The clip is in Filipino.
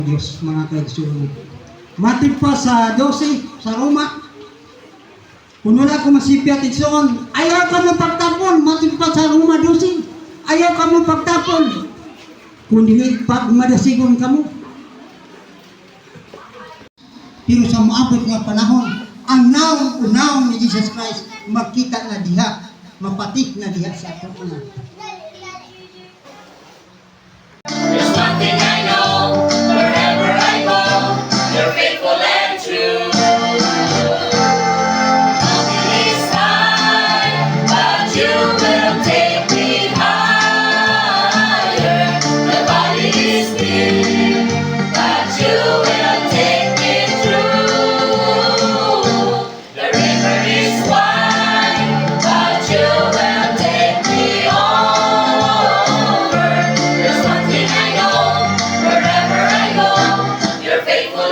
Diyos, mga kaibigan. Matip pa sa 12, sa Roma. Kung wala ko masipya titsoon, ayaw ka mo pagtapon. Matip pa sa Roma 12. Ayaw ka mo pagtapon. Kung hindi pag madasigon ka mo. Pero sa maabot nga panahon, ang naong ni Jesus Christ, magkita na diha, mapatik na diha sa ato. There's one thing I know, wherever I go, you're faithful and true. Nothing is high, but you will take me higher. The body is deep, but you will take me through. The river is wide, but you will take me over. There's one thing I know, wherever I go, you're faithful